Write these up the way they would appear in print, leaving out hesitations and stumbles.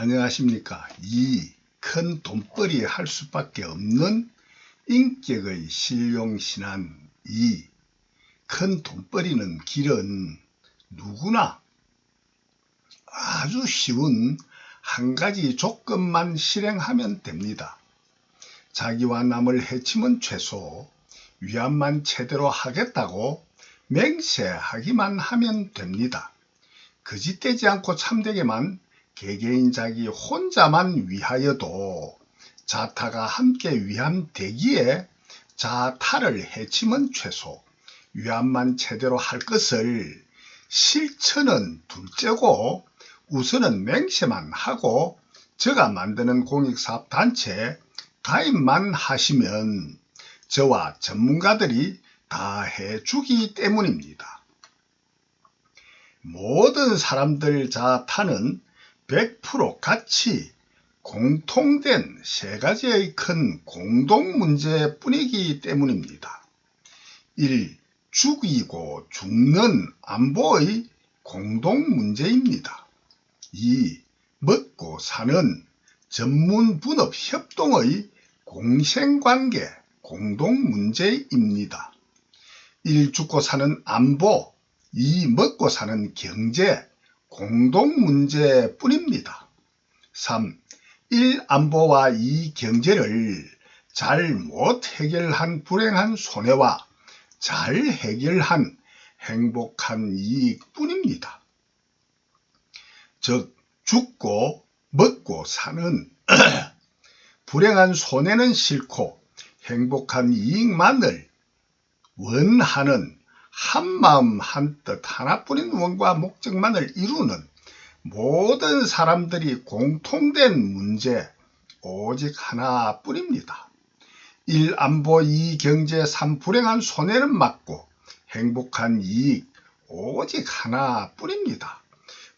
안녕하십니까. 이 큰 돈벌이 할 수밖에 없는 인격의 실용신안 이 큰 돈벌이는 길은 누구나 아주 쉬운 한 가지 조건만 실행하면 됩니다. 자기와 남을 해치면 최소, 위안만 제대로 하겠다고 맹세하기만 하면 됩니다. 거짓되지 않고 참되게만 개개인 자기 혼자만 위하여도 자타가 함께 위함되기에 자타를 해치면 최소, 위안만 제대로 할 것을 실천은 둘째고 우선은 맹세만 하고 저가 만드는 공익사업단체에 가입만 하시면 저와 전문가들이 다 해주기 때문입니다. 모든 사람들 자타는 100% 같이 공통된 세 가지의 큰 공동문제뿐이기 때문입니다. 1. 죽이고 죽는 안보의 공동문제입니다. 2. 먹고 사는 전문분업협동의 공생관계 공동문제입니다. 1. 죽고 사는 안보, 2. 먹고 사는 경제 공동문제뿐입니다. 3. 1. 안보와 2. 경제를 잘못 해결한 불행한 손해와 잘 해결한 행복한 이익뿐입니다. 즉 죽고 먹고 사는 불행한 손해는 싫고 행복한 이익만을 원하는 한마음 한뜻 하나뿐인 원과 목적만을 이루는 모든 사람들이 공통된 문제 오직 하나뿐입니다. 1. 안보, 2. 경제, 3. 불행한 손해는 막고 행복한 이익 오직 하나뿐입니다.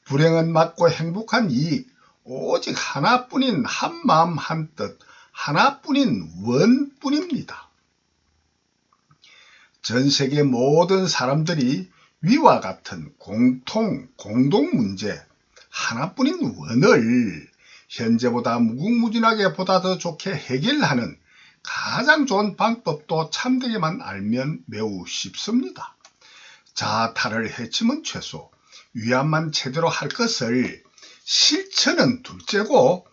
불행은 막고 행복한 이익 오직 하나뿐인 한마음 한뜻 하나뿐인 원뿐입니다. 전 세계 모든 사람들이 위와 같은 공동문제 하나뿐인 원을 현재보다 무궁무진하게 보다 더 좋게 해결하는 가장 좋은 방법도 참되게만 알면 매우 쉽습니다. 자타를 해치면 최소, 위안만 제대로 할 것을 실천은 둘째고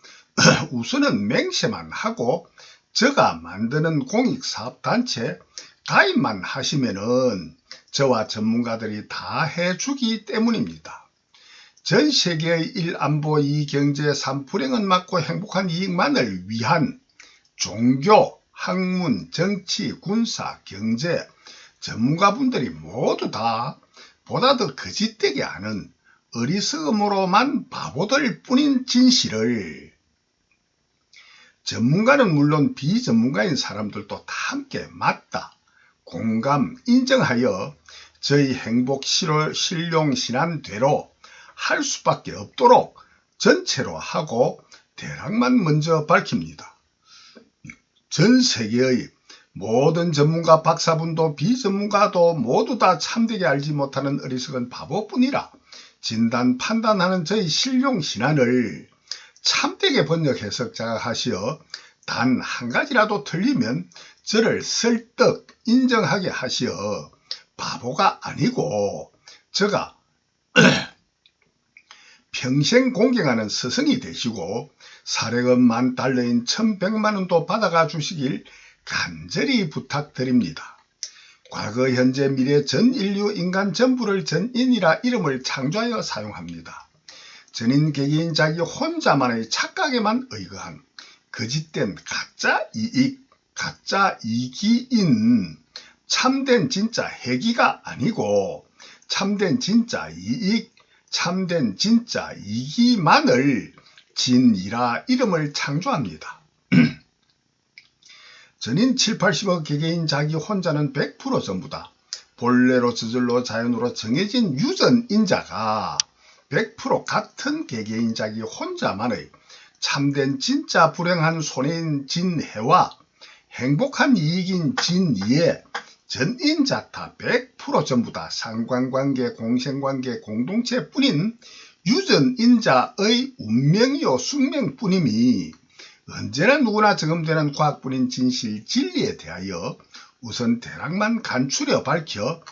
우선은 맹세만 하고 저가 만드는 공익사업단체 가입만 하시면은 저와 전문가들이 다 해주기 때문입니다. 전 세계의 1. 안보, 2. 경제, 3. 불행은 막고 행복한 이익만을 위한 종교, 학문, 정치, 군사, 경제 전문가분들이 모두 다 보다 더 거짓되게 아는 어리석음으로만 바보들 뿐인 진실을 전문가는 물론 비전문가인 사람들도 다 함께 맞다, 공감, 인정하여 저희 행복 실용신안대로 할 수밖에 없도록 전체로 하고 대략만 먼저 밝힙니다. 전 세계의 모든 전문가 박사분도 비전문가도 모두 다 참되게 알지 못하는 어리석은 바보뿐이라 진단 판단하는 저희 실용신안을 참되게 번역 해석자가 하시어 단 한 가지라도 틀리면 저를 설득 인정하게 하시어 바보가 아니고 저가 평생 공경하는 스승이 되시고 사례금 $10,000인 1,100만원도 받아가 주시길 간절히 부탁드립니다. 과거, 현재, 미래 전 인류 인간 전부를 전인이라 이름을 창조하여 사용합니다. 전인 개개인 자기 혼자만의 착각에만 의거한 거짓된 가짜 이익, 가짜 이기인 참된 진짜 해기가 아니고 참된 진짜 이익, 참된 진짜 이기만을 진이라 이름을 창조합니다. 전인 7, 80억 개개인 자기 혼자는 100% 전부다. 본래로 저절로 자연으로 정해진 유전인자가 100% 같은 개개인 자기 혼자만의 참된 진짜 불행한 손해인 진해와 행복한 이익인 진이에 전인자타 100% 전부 다 상관관계, 공생관계, 공동체뿐인 유전인자의 운명이요 숙명뿐임이 언제나 누구나 적용되는 과학뿐인 진실 진리에 대하여 우선 대략만 간추려 밝혀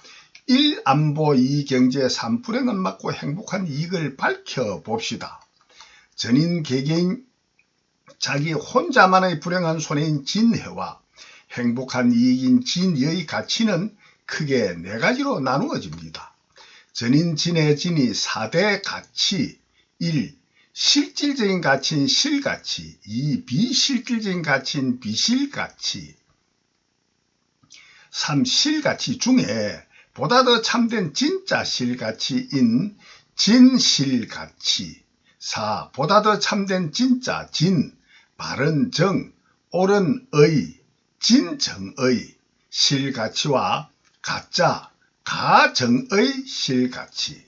1. 안보 2. 경제 3. 불행은 막고 행복한 이익을 밝혀봅시다. 전인 개개인 자기 혼자만의 불행한 손해인 진해와 행복한 이익인 진의의 가치는 크게 4가지로 나누어집니다. 전인 진해 진이 4대 가치 1. 실질적인 가치인 실가치 2. 비실질적인 가치인 비실가치 3. 실가치 중에 보다 더 참된 진짜 실가치인 진실가치 4. 보다 더 참된 진짜 진, 바른 정, 옳은 의, 진정의 실가치와 가짜, 가정의 실가치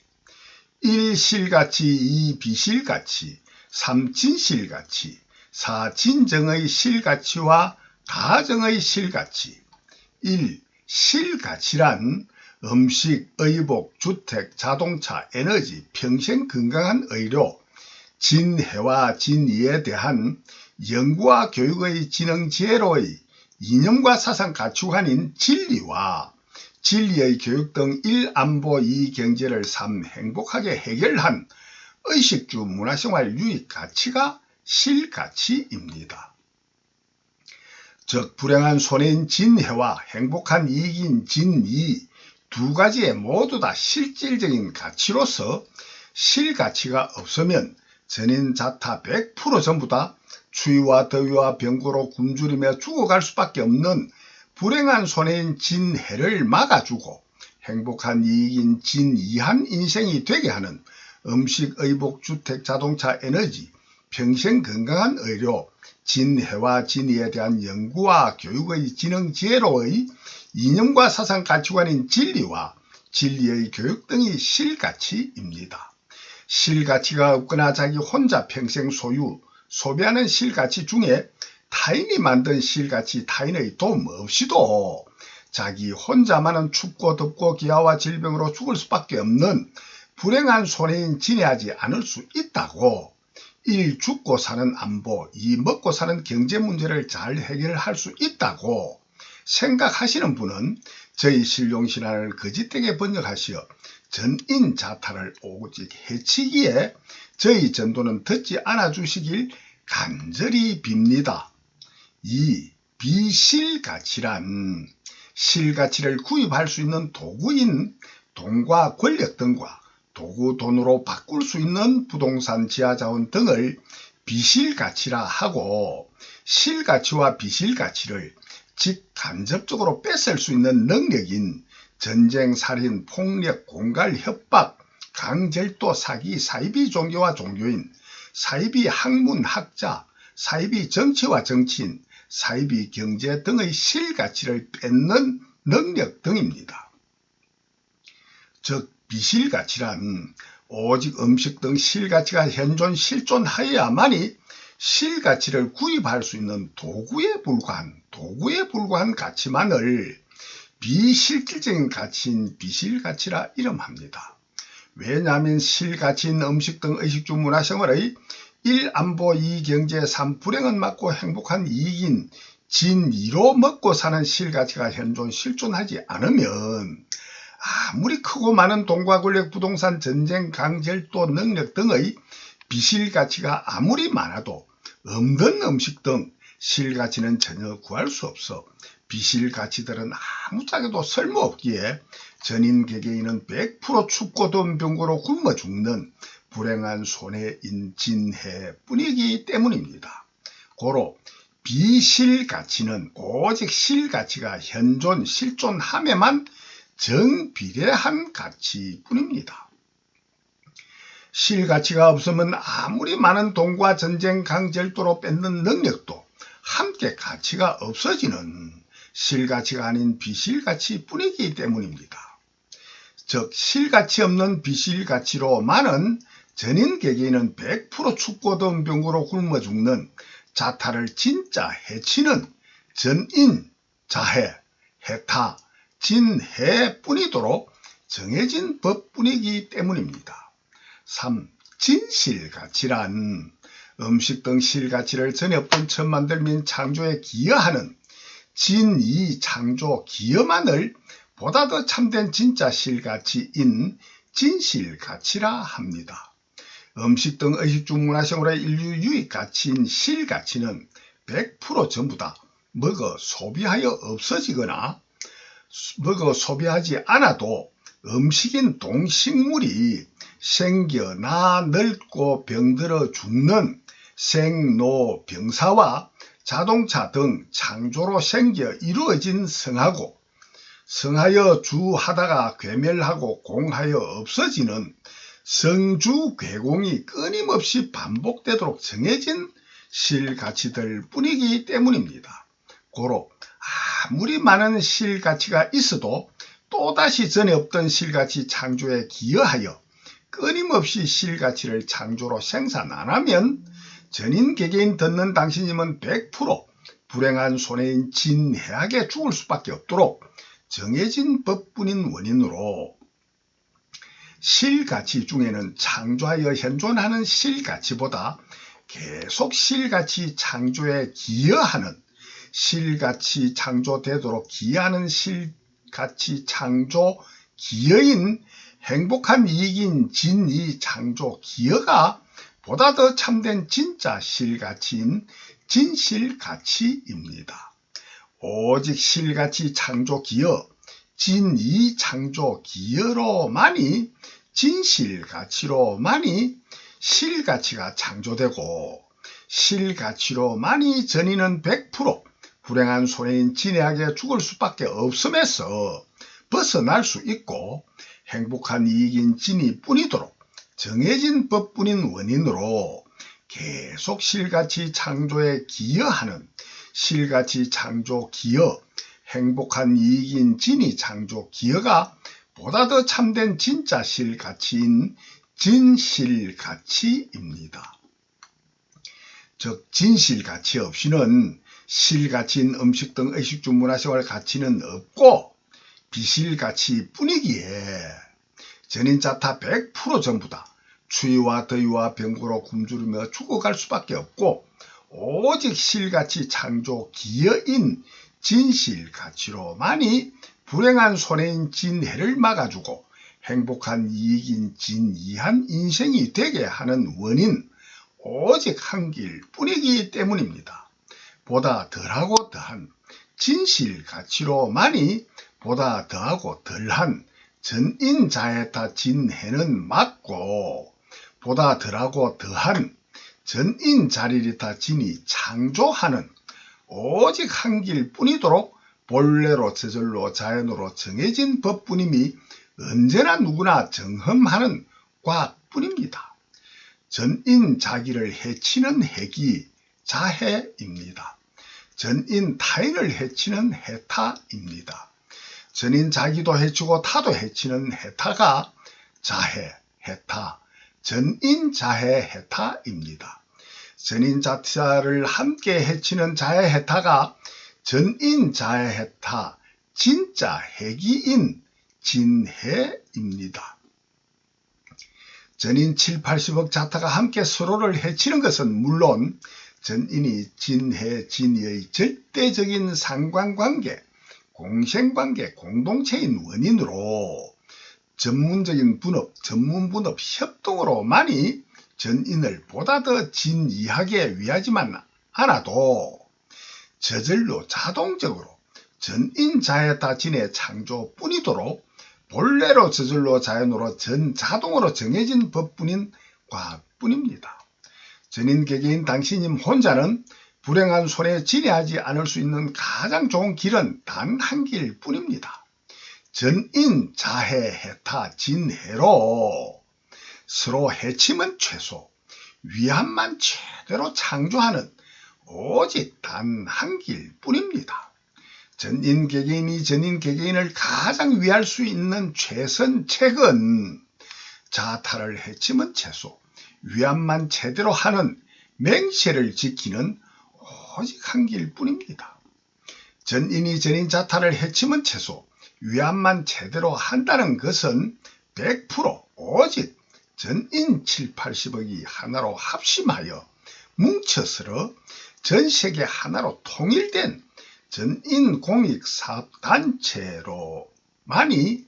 1. 실가치 2. 비실가치 3. 진실가치 4. 진정의 실가치와 가정의 실가치 1. 실가치란 음식, 의복, 주택, 자동차, 에너지, 평생 건강한 의료, 진해와 진이에 대한 연구와 교육의 지능 지혜로의 이념과 사상 가치관인 진리와 진리의 교육 등 1. 안보 2. 경제를 3. 행복하게 해결한 의식주 문화생활 유익 가치가 실가치입니다. 즉 불행한 손해인 진해와 행복한 이익인 진이 2가지의 모두 다 실질적인 가치로서 실가치가 없으면 전인 자타 100% 전부 다 추위와 더위와 병고로 굶주리며 죽어갈 수밖에 없는 불행한 손해인 진해를 막아주고 행복한 이익인 진이한 인생이 되게 하는 음식, 의복, 주택, 자동차, 에너지, 평생 건강한 의료, 진해와 진이에 대한 연구와 교육의 지능 지혜로의 이념과 사상 가치관인 진리와 진리의 교육 등이 실가치입니다. 실가치가 없거나 자기 혼자 평생 소비하는 실가치 중에 타인이 만든 실가치 타인의 도움 없이도 자기 혼자만은 춥고 덥고 기아와 질병으로 죽을 수밖에 없는 불행한 손해인 진해하지 않을 수 있다고 1. 죽고 사는 안보 2. 먹고 사는 경제 문제를 잘 해결할 수 있다고 생각하시는 분은 저희 실용신앙을 거짓되게 번역하시어 전인 자타를 오직 해치기에 저희 전도는 듣지 않아 주시길 간절히 빕니다. 2. 비실가치란 실가치를 구입할 수 있는 도구인 돈과 권력 등과 도구 돈으로 바꿀 수 있는 부동산 지하자원 등을 비실가치라 하고 실가치와 비실가치를 직간접적으로 뺏을 수 있는 능력인 전쟁, 살인, 폭력, 공갈, 협박, 강절도, 사기, 사이비 종교와 종교인, 사이비 학문, 학자, 사이비 정치와 정치인, 사이비 경제 등의 실가치를 뺏는 능력 등입니다. 즉 비실가치란 오직 음식 등 실가치가 현존 실존하여야만이 실가치를 구입할 수 있는 도구에 불과한 가치만을 비실질적인 가치인 비실가치라 이름합니다. 왜냐하면 실가치인 음식 등 의식주 문화생활의 1. 안보 2. 경제 3. 불행은 막고 행복한 이익인 진이로 먹고 사는 실가치가 현존 실존하지 않으면 아무리 크고 많은 돈과 권력, 부동산, 전쟁, 강절도, 능력 등의 비실가치가 아무리 많아도 없는 음식 등 실가치는 전혀 구할 수 없어 비실가치들은 아무짝에도 쓸모없기에 전인 개개인은 100% 춥고 더운 병고로 굶어 죽는 불행한 손해인 진해 뿐이기 때문입니다. 고로 비실가치는 오직 실가치가 현존 실존함에만 정비례한 가치뿐입니다. 실가치가 없으면 아무리 많은 돈과 전쟁, 강절도로 뺏는 능력도 함께 가치가 없어지는 실가치가 아닌 비실가치 뿐이기 때문입니다. 즉 실가치 없는 비실가치로 많은 전인 개개인은 100% 춥고 더운 병고로 굶어 죽는 자타를 진짜 해치는 전인, 자해, 해타, 진해뿐이도록 정해진 법뿐이기 때문입니다. 3. 진실가치란 음식 등 실가치를 전에 없던 첫 만들민 창조에 기여하는 진이 창조 기여만을 보다 더 참된 진짜 실가치인 진실가치라 합니다. 음식 등 의식주 문화생활의 인류 유익 가치인 실가치는 100% 전부 다 먹어 소비하여 없어지거나 먹어 소비하지 않아도 음식인 동식물이 생겨나 늙고 병들어 죽는 생로병사와 자동차 등 창조로 생겨 이루어진 성하고 성하여 주하다가 괴멸하고 공하여 없어지는 성주괴공이 끊임없이 반복되도록 정해진 실가치들 뿐이기 때문입니다. 고로 아무리 많은 실가치가 있어도 또다시 전에 없던 실가치 창조에 기여하여 끊임없이 실가치를 창조로 생산 안하면 전인 개개인 듣는 당신님은 100% 불행한 손해인 진해악에 죽을 수밖에 없도록 정해진 법뿐인 원인으로 실가치 중에는 창조하여 현존하는 실가치보다 계속 실가치 창조에 기여하는 실가치 창조되도록 기여하는 실가치 창조 기여인 행복한 이익인 진이 창조 기여가 보다 더 참된 진짜 실가치인 진실가치입니다. 오직 실가치 창조 기여, 진이 창조 기여로만이 진실가치로만이 실가치가 창조되고 실가치로만이 전인은 100% 불행한 손해인 진해하게 죽을 수밖에 없음에서 벗어날 수 있고 행복한 이익인 진이 뿐이도록 정해진 법뿐인 원인으로 계속 실가치 창조에 기여하는 실가치 창조 기여, 행복한 이익인 진이 창조 기여가 보다 더 참된 진짜 실가치인 진실가치입니다. 즉 진실가치 없이는 실가치인 음식 등 의식주 문화생활 가치는 없고 비실가치 뿐이기에 전인자타 100% 전부 다 추위와 더위와 병고로 굶주리며 죽어갈 수밖에 없고 오직 실가치 창조 기여인 진실가치로만이 불행한 손해인 진해를 막아주고 행복한 이익인 진이한 인생이 되게 하는 원인 오직 한 길뿐이기 때문입니다. 보다 덜하고 더한 진실가치로만이 보다 더하고 덜한 전인자해타 진해는 막고 보다 덜하고 더한 전인자리리타 진이 창조하는 오직 한 길뿐이도록 본래로 저절로 자연으로 정해진 법뿐임이 언제나 누구나 정험하는 과학뿐입니다. 전인 자기를 해치는 해기 자해입니다. 전인 타인을 해치는 해타입니다. 전인 자기도 해치고 타도 해치는 해타가 자해, 해타, 전인 자해, 해타입니다. 전인 자타를 함께 해치는 자해, 해타가 전인 자해, 해타, 진짜 해기인 진해입니다. 전인 7, 80억 자타가 함께 서로를 해치는 것은 물론 전인이 진해, 진의의 절대적인 상관관계, 공생관계, 공동체인 원인으로 전문적인 분업, 전문분업 협동으로만이 전인을 보다 더 진이하게 위하지만 않아도 저절로 자동적으로 전인자해타 진의 창조뿐이도록 본래로 저절로 자연으로 전자동으로 정해진 법뿐인 과학뿐입니다. 전인 개개인 당신님 혼자는 불행한 손에 진해하지 않을 수 있는 가장 좋은 길은 단 한 길뿐입니다. 전인 자해 해타 진해로 서로 해침은 최소, 위안만 제대로 창조하는 오직 단 한 길뿐입니다. 전인 개개인이 전인 개개인을 가장 위할 수 있는 최선책은 자타를 해치면 최소, 위안만 제대로 하는 맹세를 지키는 오직 한 길뿐입니다. 전인이 전인 자타를 해치면 최소, 위안만 제대로 한다는 것은 100% 오직 전인 7, 80억이 하나로 합심하여 뭉쳐서 전 세계 하나로 통일된 전인 공익사업단체로만이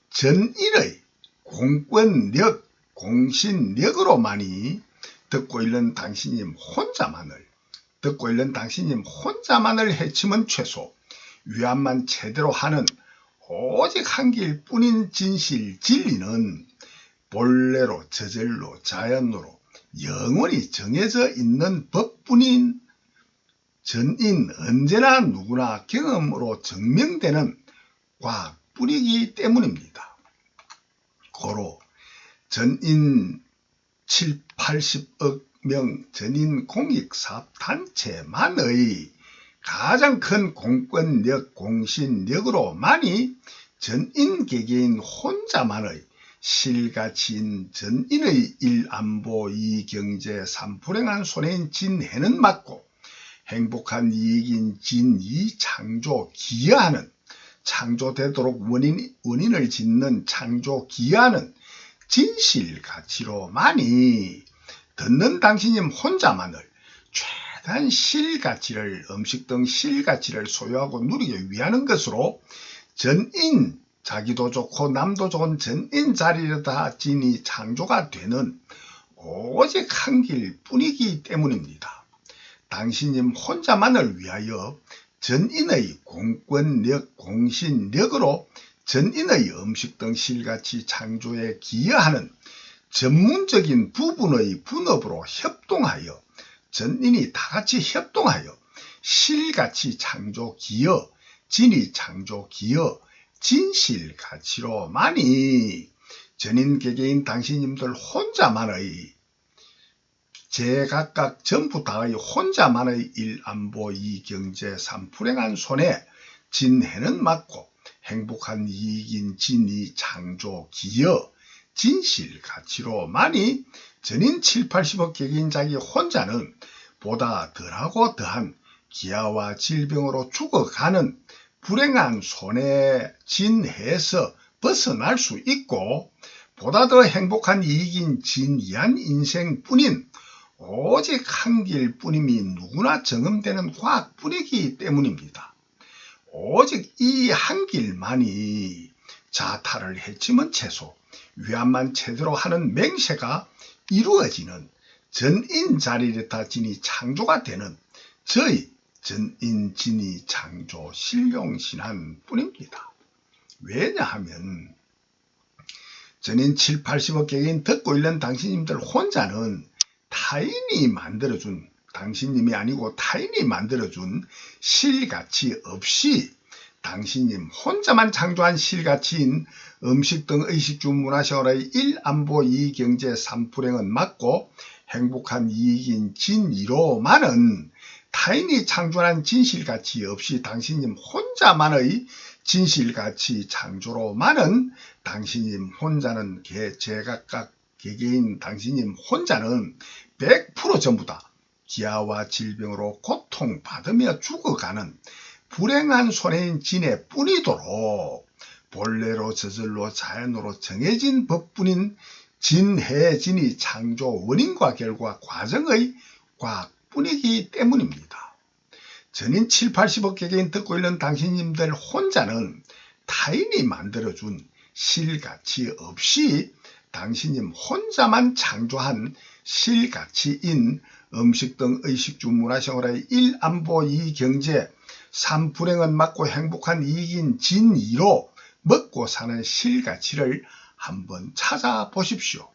전인의 공권력, 공신력으로만이 듣고 있는 당신님 혼자만을 해치면 최소 위안만 제대로 하는 오직 한 길뿐인 진실 진리는 본래로 저절로 자연으로 영원히 정해져 있는 법뿐인 전인 언제나 누구나 경험으로 증명되는 과학뿐이기 때문입니다. 고로 전인 7, 80억 명 전인 공익사업단체만의 가장 큰 공권력, 공신력으로만이 전인 개개인 혼자만의 실가치인 전인의 일안보 이경제 삼불행한 손해인 진해는 맞고 행복한 이익인 진이 창조 기여하는 창조되도록 원인을 짓는 창조 기여하는 진실가치로만이 듣는 당신님 혼자만을 최대한 실가치를 음식 등 실가치를 소유하고 누리기 위하는 것으로 전인 자기도 좋고 남도 좋은 전인 자리로다 진이 창조가 되는 오직 한 길뿐이기 때문입니다. 당신님 혼자만을 위하여 전인의 공권력, 공신력으로 전인의 음식 등 실가치 창조에 기여하는 전문적인 부분의 분업으로 협동하여 전인이 다같이 협동하여 실가치 창조 기여, 진이 창조 기여, 진실가치로만이 전인 개개인 당신님들 혼자만의 제각각 전부 다의 혼자만의 일안보 이경제 삼불행한 손에 진해는 맞고 행복한 이익인 진이 창조 기여 진실가치로만이 전인 7, 80억 개개인 자기 혼자는 보다 덜하고 더한 기아와 질병으로 죽어가는 불행한 손에 진해에서 벗어날 수 있고 보다 더 행복한 이익인 진이한 인생뿐인 오직 한 길뿐임이 누구나 정음되는 과학뿐이기 때문입니다. 오직 이 한 길만이 자타를 해치면 최소 위안만 제대로 하는 맹세가 이루어지는 전인 자리레타 진이 창조가 되는 저희 전인 진이 창조 신룡신한 뿐입니다. 왜냐하면 전인 7, 80억 개개인 듣고 있는 당신님들 혼자는 타인이 만들어준 당신님이 아니고 타인이 만들어준 실가치 없이 당신님 혼자만 창조한 실가치인 음식 등 의식주 문화생활의 일안보 이경제 삼불행은 맞고 행복한 이익인 진이로만은 타인이 창조한 진실가치 없이 당신님 혼자만의 진실가치 창조로만은 당신님 혼자는 제각각 개개인 당신님 혼자는 100% 전부 다 기아와 질병으로 고통받으며 죽어가는 불행한 손해인 진해 뿐이도록 본래로 저절로 자연으로 정해진 법뿐인 진해진이 창조 원인과 결과 과정의 과학뿐이기 때문입니다. 전인 7, 80억 개개인 듣고 있는 당신님들 혼자는 타인이 만들어준 실가치 없이 당신님 혼자만 창조한 실가치인 음식 등 의식주 문화생활의 일안보 이경제 삼불행은 맞고 행복한 이익인 진이로 먹고 사는 실가치를 한번 찾아보십시오.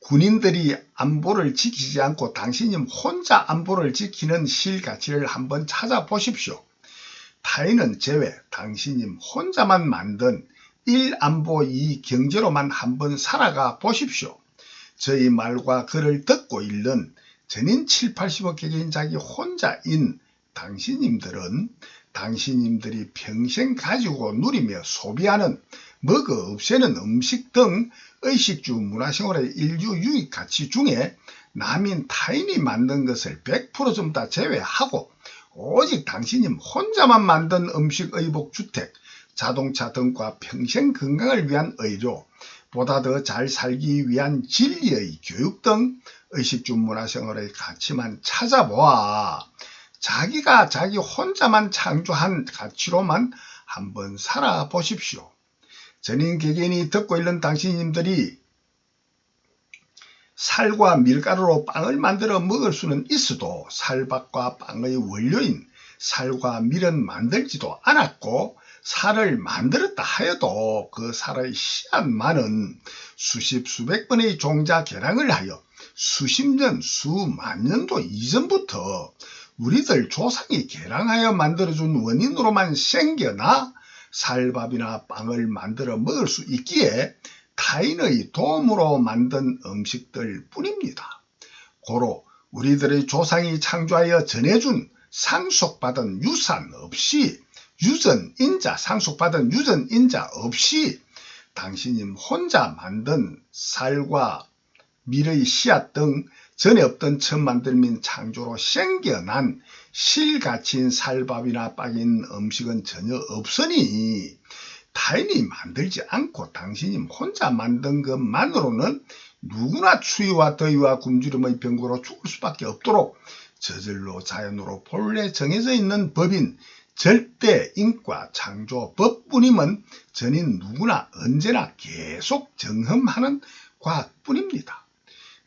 군인들이 안보를 지키지 않고 당신님 혼자 안보를 지키는 실가치를 한번 찾아보십시오. 타인은 제외 당신님 혼자만 만든 일안보 이경제로만 한번 살아가 보십시오. 저희 말과 글을 듣고 읽는 전인 7, 80억 개개인 자기 혼자인 당신님들은 당신님들이 평생 가지고 누리며 소비하는 먹어 없애는 음식 등 의식주 문화생활의 인류 유익 가치 중에 남인 타인이 만든 것을 100% 전부 다 제외하고 오직 당신님 혼자만 만든 음식, 의복, 주택, 자동차 등과 평생 건강을 위한 의료, 보다 더 잘 살기 위한 진리의 교육 등 의식주 문화생활의 가치만 찾아보아 자기가 자기 혼자만 창조한 가치로만 한번 살아보십시오. 전인 개개인이 듣고 있는 당신님들이 살과 밀가루로 빵을 만들어 먹을 수는 있어도 살밥과 빵의 원료인 살과 밀은 만들지도 않았고 살을 만들었다 하여도 그 살의 씨앗만은 수십 수백 번의 종자 개량을 하여 수십 년 수만 년도 이전부터 우리들 조상이 개량하여 만들어준 원인으로만 생겨나 살밥이나 빵을 만들어 먹을 수 있기에 타인의 도움으로 만든 음식들 뿐입니다. 고로 우리들의 조상이 창조하여 전해준 상속받은 유산 없이 상속받은 유전인자 없이 당신님 혼자 만든 살과 밀의 씨앗 등 전에 없던 처음 만들민 창조로 생겨난 실가치인 살밥이나 빵인 음식은 전혀 없으니 타인이 만들지 않고 당신님 혼자 만든 것만으로는 누구나 추위와 더위와 굶주림의 병고로 죽을 수밖에 없도록 저절로 자연으로 본래 정해져 있는 법인 절대 인과 창조 법뿐임은 전인 누구나 언제나 계속 정험하는 과학뿐입니다.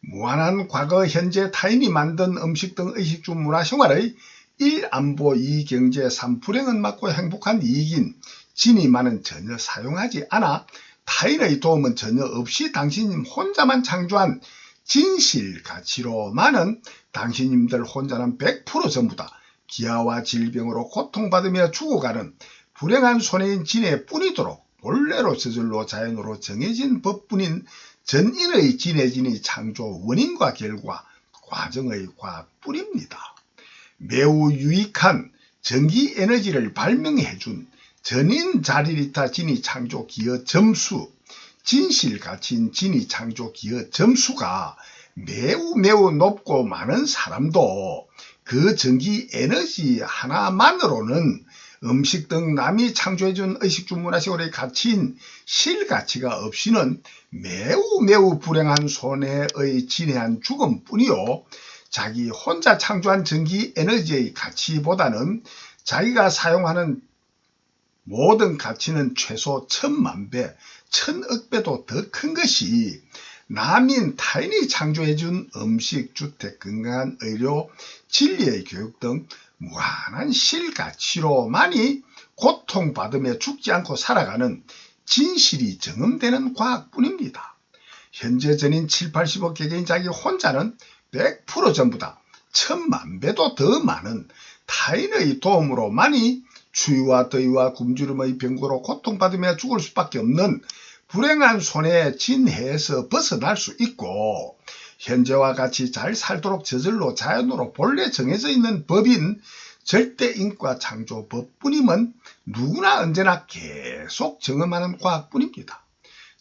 무한한 과거, 현재 타인이 만든 음식 등 의식주 문화생활의 1. 안보, 2. 경제, 3. 불행은 막고 행복한 이익인 진이만은 전혀 사용하지 않아 타인의 도움은 전혀 없이 당신님 혼자만 창조한 진실 가치로만은 당신님들 혼자는 100% 전부 다 기아와 질병으로 고통받으며 죽어가는 불행한 손해인 진해 뿐이도록 본래로 저절로 자연으로 정해진 법뿐인 전인의 진해진이 창조 원인과 결과 과정의 과뿐입니다. 매우 유익한 전기 에너지를 발명해준 전인 자리리타 진이 창조 기여 점수, 진실 가치인 진이 창조 기여 점수가 매우 높고 많은 사람도 그 전기 에너지 하나만으로는 음식 등 남이 창조해준 의식주 문화생활의 가치인 실가치가 없이는 매우 불행한 손해의 진해한 죽음뿐이요. 자기 혼자 창조한 전기 에너지의 가치보다는 자기가 사용하는 모든 가치는 최소 1000만배, 1000억배도 더 큰 것이 남인 타인이 창조해준 음식, 주택, 건강한 의료, 진리의 교육 등 무한한 실가치로만이 고통받으며 죽지 않고 살아가는 진실이 정음되는 과학뿐입니다. 현재 전인 7, 80억 개개인 자기 혼자는 100% 전부 다 1000만배도 더 많은 타인의 도움으로만이 추위와 더위와 굶주림의 병고로 고통받으며 죽을 수밖에 없는 불행한 손해 진해에서 벗어날 수 있고 현재와 같이 잘 살도록 저절로 자연으로 본래 정해져 있는 법인 절대인과 창조법뿐임은 누구나 언제나 계속 정험하는 과학뿐입니다.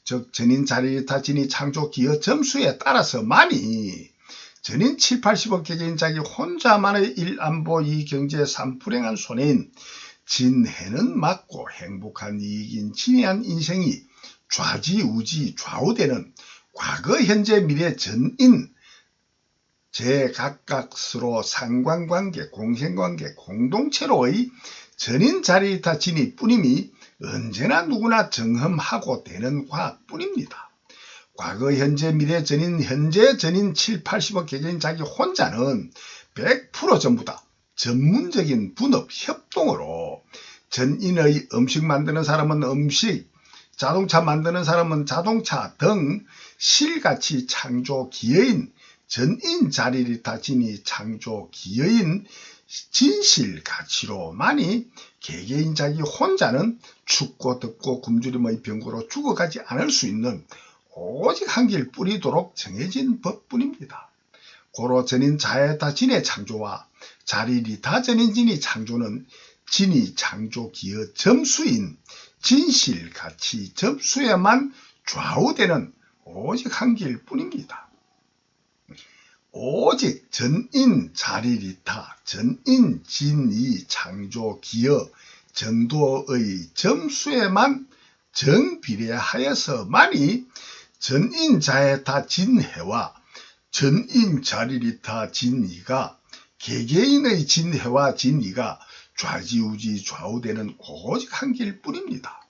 즉 전인 자리리타 진이 창조 기여 점수에 따라서만이 전인 7, 80억 개개인 자기 혼자만의 1. 안보, 2. 경제, 3. 불행한 손해인 진해는 맞고 행복한 이익인 진해한 인생이 좌지우지 좌우되는 과거, 현재, 미래 전인 제각각스로 상관관계, 공생관계, 공동체로의 전인 자리리타 진이 뿐임이 언제나 누구나 정험하고 되는 과학뿐입니다. 과거, 현재, 미래 전인, 현재 전인 7, 80억 개개인 자기 혼자는 100% 전부 다 전문적인 분업, 협동으로 전인의 음식 만드는 사람은 음식, 자동차 만드는 사람은 자동차 등 실가치 창조 기여인 전인 자리리타 진이 창조 기여인 진실 가치로만이 개개인 자기 혼자는 춥고 덥고 굶주림의 병고로 죽어가지 않을 수 있는 오직 한 길 뿌리도록 정해진 법뿐입니다. 고로 전인 자리리타 진의 창조와 자리리타 전인 진이 창조는 진이 창조 기여 점수인 진실 가치 점수에만 좌우되는 오직 한 길 뿐입니다. 오직 전인 자리리타, 전인 진이 창조 기여 정도의 점수에만 정비례하여서만이 전인자에타 진해와 전인자리리타 진이가 개개인의 진해와 진이가 좌지우지 좌우되는 오직 한 길뿐입니다.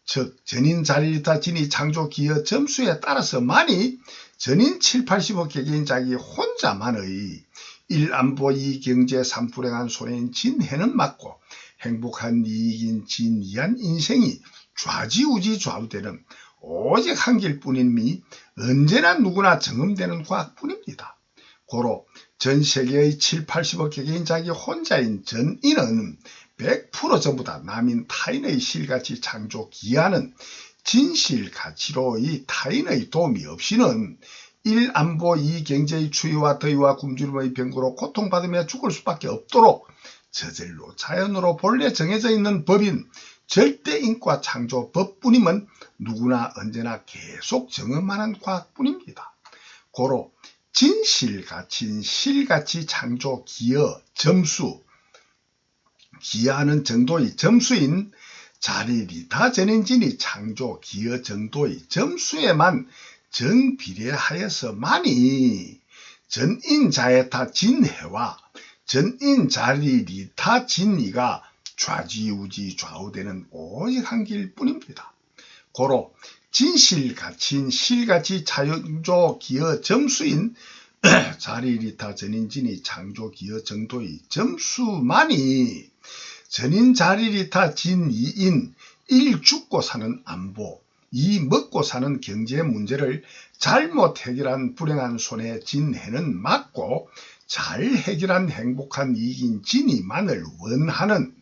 즉 전인자리리타 진이 창조기여 점수에 따라서만이 전인 7, 80억 개개인 자기 혼자만의 일안보 이경제 삼불행한 손해인 진해는 맞고 행복한 이익인 진이한 인생이 좌지우지 좌우되는 오직 한 길뿐이니 언제나 누구나 경험되는 과학뿐입니다. 고로 전 세계의 7, 80억 개개인 자기 혼자인 전인은 100% 전부 다 남인 타인의 실가치 창조 기하는 진실가치로 이 타인의 도움이 없이는 일안보 이경제의 추위와 더위와 굶주림의 병고로 고통받으며 죽을 수밖에 없도록 저절로 자연으로 본래 정해져 있는 법인 절대인과 창조 법뿐임은 누구나 언제나 계속 경험하는 과학뿐입니다. 고로 진실가치인 실가치 창조 기여 점수 기하는 정도의 점수인 자리리타 전인진이 창조 기여 정도의 점수에만 정비례하여서만이 전인자에타 진해와 전인자리리타 진이가 좌지우지 좌우되는 오직 한 길뿐입니다. 고로 진실가치인 실가치 창조 기여 점수인 자리리타 전인진이 창조 기여 정도의 점수만이 전인 자리리타 진이인 일 죽고 사는 안보, 이 먹고 사는 경제 문제를 잘못 해결한 불행한 손해 진해는 맞고 잘 해결한 행복한 이익인 진이만을 원하는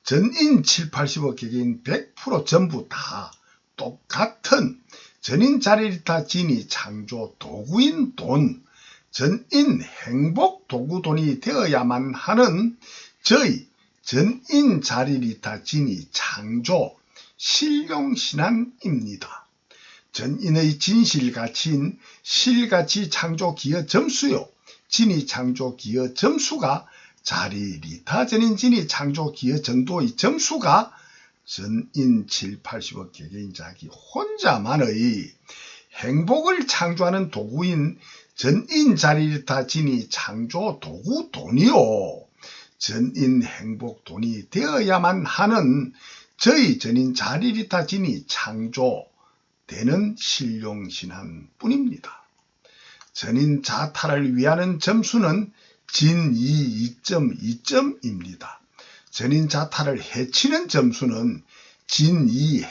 전인 7, 80억 개개인 100% 전부 다 똑같은 전인 자리리타 진이 창조 도구인 돈, 전인 행복 도구 돈이 되어야만 하는 저희 전인 자리리타 진이 창조 실용신앙입니다. 전인의 진실가치인 실가치 창조 기여 점수요. 진이 창조 기여 점수가 자리리타 전인 진이 창조 기여 정도의 점수가 전인 7, 80억 개개인 자기 혼자만의 행복을 창조하는 도구인 전인 자리리타 진이 창조 도구 돈이요. 전인 행복 돈이 되어야만 하는 저희 전인 자리리타 진이 창조되는 실용신앙뿐입니다. 전인 자탈을 위하는 점수는 진이 2.2점입니다. 전인 자탈을 해치는 점수는 진이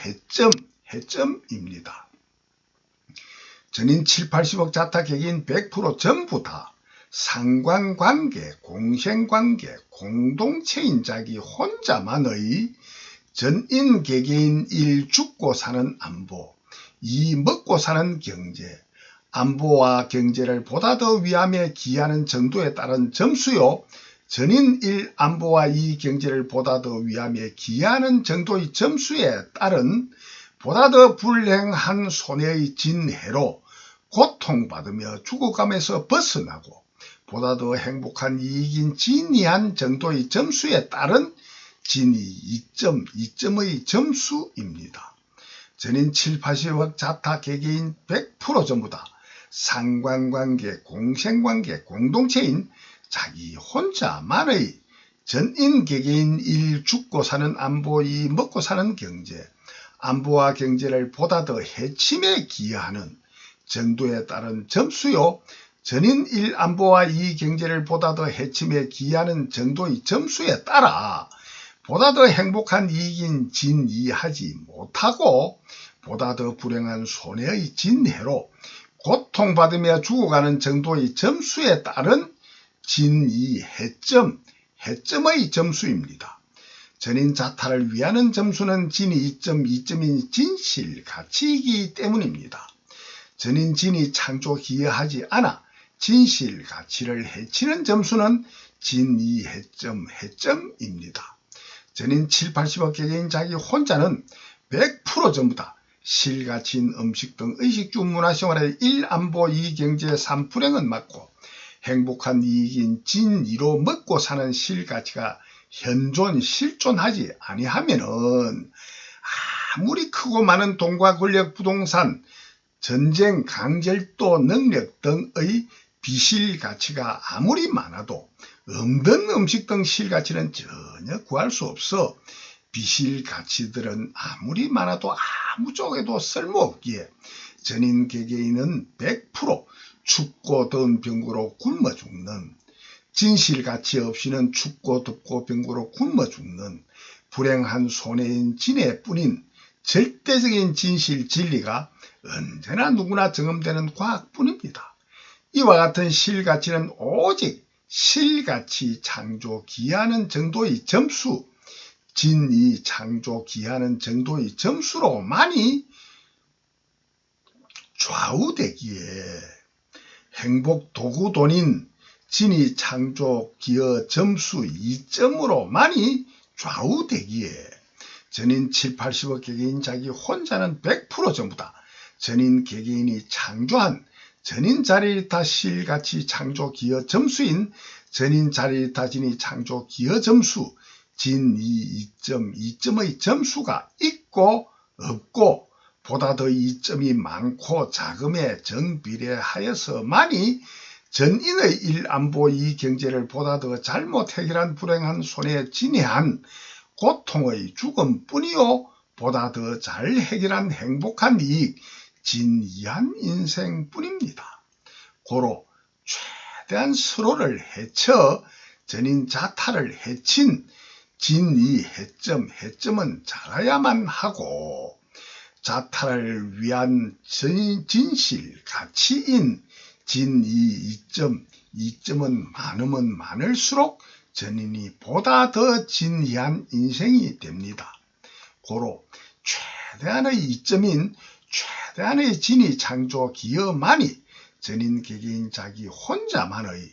해점입니다. 전인 7, 80억 자타 개개인 100% 전부 다 상관관계, 공생관계, 공동체인 자기 혼자만의 전인 개개인 일 죽고 사는 안보, 이 먹고 사는 경제, 안보와 경제를 보다 더 위함에 기하는 정도에 따른 점수요. 전인 일 안보와 이 경제를 보다 더 위함에 기하는 정도의 점수에 따른 보다 더 불행한 손해의 진해로 고통받으며 죽어감에서 벗어나고 보다 더 행복한 이익인 진이한 정도의 점수에 따른 진이 2.2점의 점수입니다. 전인 7, 80억 자타 개개인 100% 전부 다 상관관계, 공생관계, 공동체인 자기 혼자만의 전인 개개인 일 죽고 사는 안보, 이 먹고 사는 경제, 안보와 경제를 보다 더 해침에 기여하는 정도에 따른 점수요. 전인 일 안보와 이 경제를 보다 더 해침에 기여하는 정도의 점수에 따라 보다 더 행복한 이익인 진이하지 못하고 보다 더 불행한 손해의 진해로 고통받으며 죽어가는 정도의 점수에 따른 진이 해점의 점수입니다. 전인 자탈을 위하는 점수는 진이 2.2점인 진실가치이기 때문입니다. 전인 진이 창조 기여하지 않아 진실가치를 해치는 점수는 진이 해점입니다. 전인 7, 80억 개개인 자기 혼자는 100% 전부 다 실가치인 음식 등 의식주 문화생활의 일안보 이경제 3불행은 맞고 행복한 이익인 진이로 먹고 사는 실가치가 현존 실존하지 아니하면은 아무리 크고 많은 돈과 권력 부동산 전쟁, 강절도, 능력 등의 비실 가치가 아무리 많아도 없는 음식 등 실가치는 전혀 구할 수 없어 비실 가치들은 아무리 많아도 아무 쪽에도 쓸모없기에 전인 개개인은 100% 춥고 더운 병고로 굶어 죽는, 진실 가치 없이는 춥고 덥고 병고로 굶어 죽는 불행한 손해인 진해뿐인 절대적인 진실 진리가 언제나 누구나 경험되는 과학뿐입니다. 이와 같은 실가치는 오직 실가치 창조 기하는 정도의 점수, 진이 창조 기하는 정도의 점수로만이 좌우되기에 행복 도구돈인 진이 창조 기여 점수 2점으로만이 좌우되기에 전인 7, 80억 개개인 자기 혼자는 100% 전부다. 전인 개개인이 창조한 전인 자리리타 실가치 창조 기여 점수인 전인 자리리타 진이 창조 기여 점수 진2 2점, 2점의 점수가 있고 없고 보다 더 2점이 많고 작음에 정비례하여서만이 전인의 일안보 이경제를 보다 더 잘못 해결한 불행한 손에 진해한 고통의 죽음뿐이요 보다 더 잘 해결한 행복한 이익 진이한 인생뿐입니다. 고로 최대한 서로를 해쳐 전인 자타를 해친 진이 해점은 작아야만 하고 자타를 위한 진실 가치인 진이 2점, 2점은 많으면 많을수록 전인이 보다 더 진이한 인생이 됩니다. 고로 최대한의 2점인 최대한의 진이 창조 기여만이 전인 개개인 자기 혼자만의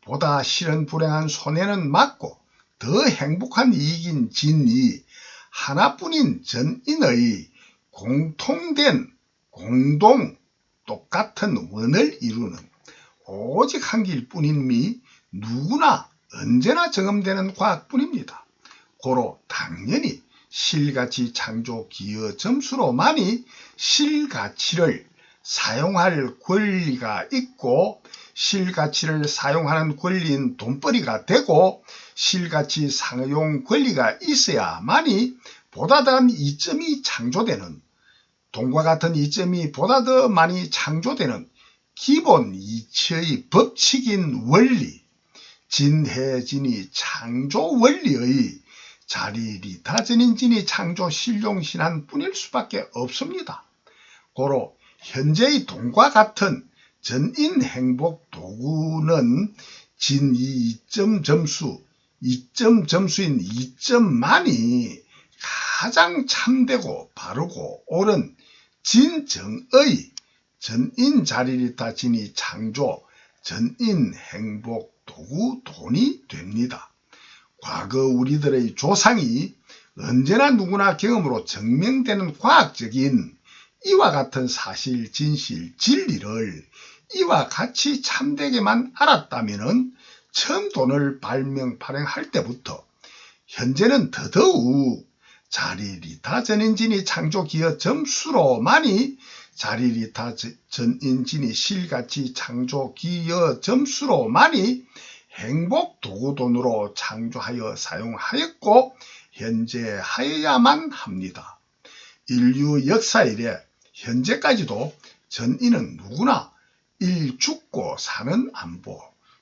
보다 싫은 불행한 손해는 막고 더 행복한 이익인 진이 하나뿐인 전인의 공통된 공동 똑같은 원을 이루는 오직 한 길뿐임이 누구나 언제나 경험되는 과학뿐입니다. 고로 당연히 실가치 창조 기여 점수로만이 실가치를 사용할 권리가 있고 실가치를 사용하는 권리인 돈벌이가 되고 실가치 사용 권리가 있어야만이 보다 더한 이점이 창조되는, 돈과 같은 이점이 보다 더 많이 창조되는 기본 이치의 법칙인 원리, 진해진이 창조 원리의 자리리타 전인진이 창조 실용신한 뿐일 수밖에 없습니다. 고로 현재의 돈과 같은 전인 행복 도구는 진 2점 점수, 2점 점수인 2점만이 가장 참되고 바르고 옳은 진정의 전인 자리리타 진이 창조 전인 행복 도구 돈이 됩니다. 과거 우리들의 조상이 언제나 누구나 경험으로 증명되는 과학적인 이와 같은 사실, 진실, 진리를 이와 같이 참되게만 알았다면 처음 돈을 발명할 때부터 현재는 더더욱 자리리타 전인진이 창조 기여 점수로만이 자리리타 전인진이 실가치 창조 기여 점수로만이 행복 도구돈으로 창조하여 사용하였고 현재 하여야만 합니다. 인류 역사 이래 현재까지도 전인은 누구나 1. 죽고 사는 안보,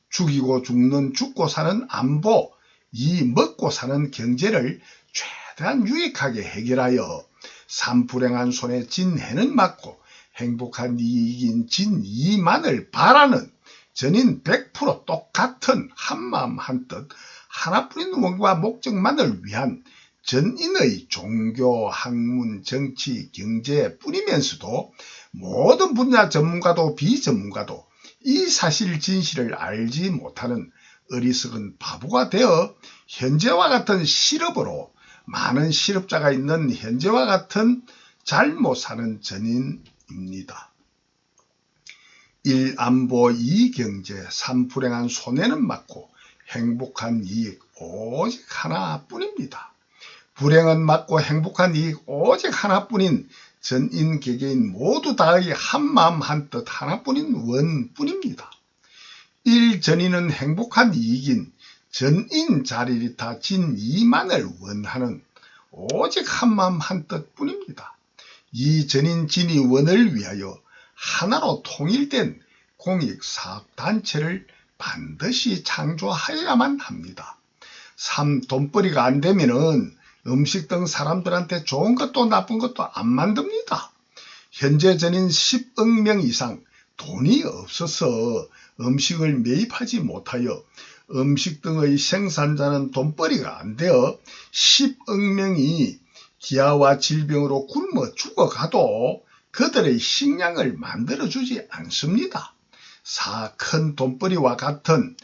죽이고 죽는 죽고 사는 안보, 2. 먹고 사는 경제를 최대한 유익하게 해결하여 3. 불행한 손에 진해는 막고 행복한 이익인 진이만을 바라는 전인 100% 똑같은 한마음 한뜻 하나뿐인 원과 목적만을 위한 전인의 종교, 학문, 정치, 경제뿐이면서도 모든 분야 전문가도 비전문가도 이 사실 진실을 알지 못하는 어리석은 바보가 되어 현재와 같은 실업으로 많은 실업자가 있는 현재와 같은 잘못 사는 전인입니다. 1. 안보 2. 경제 3. 불행한 손해는 막고 행복한 이익 오직 하나뿐입니다. 불행은 막고 행복한 이익 오직 하나뿐인 전인 개개인 모두 다의 한마음 한뜻 하나뿐인 원뿐입니다. 일전인은 행복한 이익인 전인 자리리타 진이만을 원하는 오직 한마음 한뜻뿐입니다. 이 전인 진이 원을 위하여 하나로 통일된 공익사업단체를 반드시 창조하여야만 합니다. 돈벌이가 안 되면은 음식 등 사람들한테 좋은 것도 나쁜 것도 안 만듭니다. 현재 전인 10억 명 이상 돈이 없어서 음식을 매입하지 못하여 음식 등의 생산자는 돈벌이가 안 되어 10억 명이 기아와 질병으로 굶어 죽어가도 그들의 식량을 만들어주지 않습니다. 큰 돈벌이와 같은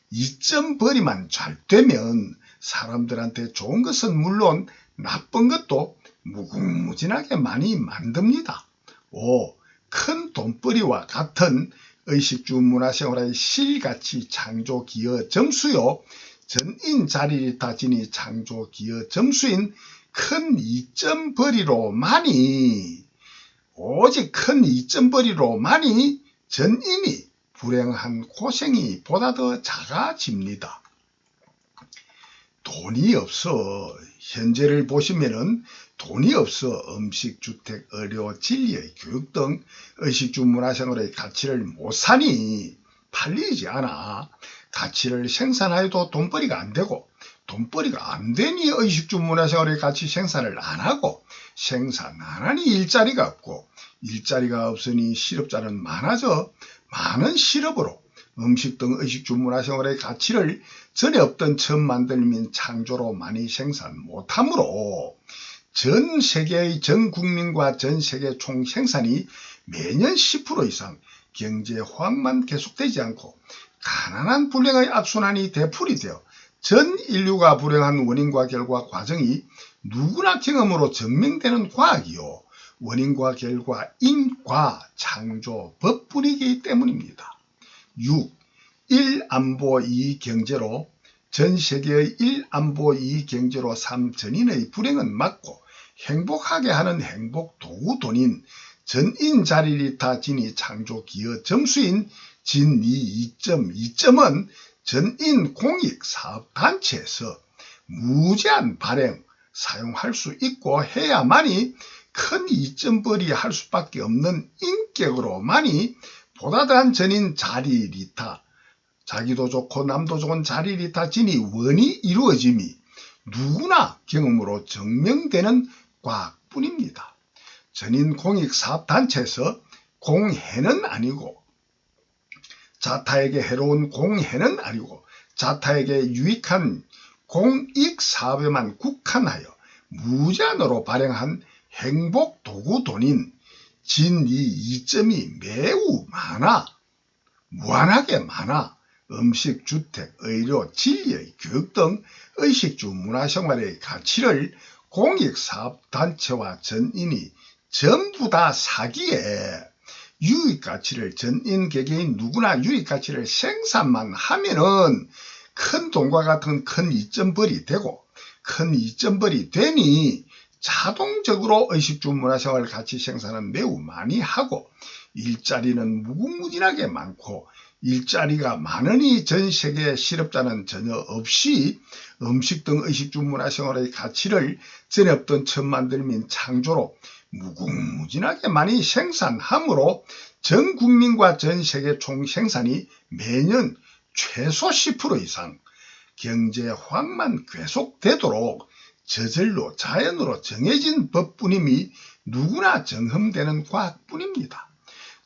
이점벌이만 잘 되면 사람들한테 좋은 것은 물론 나쁜 것도 무궁무진하게 많이 만듭니다. 5. 큰 돈벌이와 같은 의식주 문화생활의 실가치 창조 기여 점수요. 전인 자리리타 진이 창조 기여 점수인 큰 이점벌이로만이 오직 큰 이점벌이로만이 전인이 불행한 고생이 보다 더 작아집니다. 돈이 없어 현재를 보시면은 돈이 없어 음식, 주택, 의료, 진리의 교육 등 의식주 문화생활의 가치를 못 사니 팔리지 않아 가치를 생산하여도 돈벌이가 안 되고 돈벌이가 안 되니 의식주 문화생활의 가치 생산을 안 하고 생산 안 하니 일자리가 없고 일자리가 없으니 실업자는 많아져 많은 실업으로 음식 등 의식주 문화생활의 가치를 전에 없던 처음 만들면 창조로 많이 생산 못하므로 전 세계의 전 국민과 전 세계 총 생산이 매년 10% 이상 경제 호황만 계속되지 않고 가난한 불행의 악순환이 되풀이되어 전 인류가 불행한 원인과 결과 과정이 누구나 경험으로 증명되는 과학이요. 원인과 결과 인과 창조 법뿐이기 때문입니다. 6. 1안보 2경제로 전 세계의 1안보 2경제로 전인의 불행은 막고 행복하게 하는 행복 도구 돈인 전인 자리리타 진이 창조 기여 점수인 진이 2.2점은 전인 공익사업단체에서 무제한 발행, 사용할 수 있고 해야만이 큰 이점벌이 할 수밖에 없는 인격으로만이 보다 더한 전인 자리리타, 자기도 좋고 남도 좋은 자리리타 진이 원이 이루어짐이 누구나 경험으로 증명되는 과학뿐입니다. 전인 공익사업단체에서 공해는 아니고 자타에게 해로운 공해는 아니고 자타에게 유익한 공익사업에만 국한하여 무제한으로 발행한 행복도구 돈인 진이 2점이 매우 많아 무한하게 많아 음식, 주택, 의료, 진리의 교육 등 의식주 문화생활의 가치를 공익사업단체와 전인이 전부 다 사기에 유익가치를 전인 개개인 누구나 유익가치를 생산만 하면은 큰 돈과 같은 큰 이점벌이 되고 큰 이점벌이 되니 자동적으로 의식주 문화생활 가치 생산은 매우 많이 하고 일자리는 무궁무진하게 많고 일자리가 많으니 전 세계 실업자는 전혀 없이 음식 등 의식주 문화생활의 가치를 전에 없던 처음 만들면 창조로 무궁무진하게 많이 생산하므로 전 국민과 전 세계 총 생산이 매년 최소 10% 이상 경제 호황만 계속되도록 저절로 자연으로 정해진 법뿐임이 누구나 정흠되는 과학뿐입니다.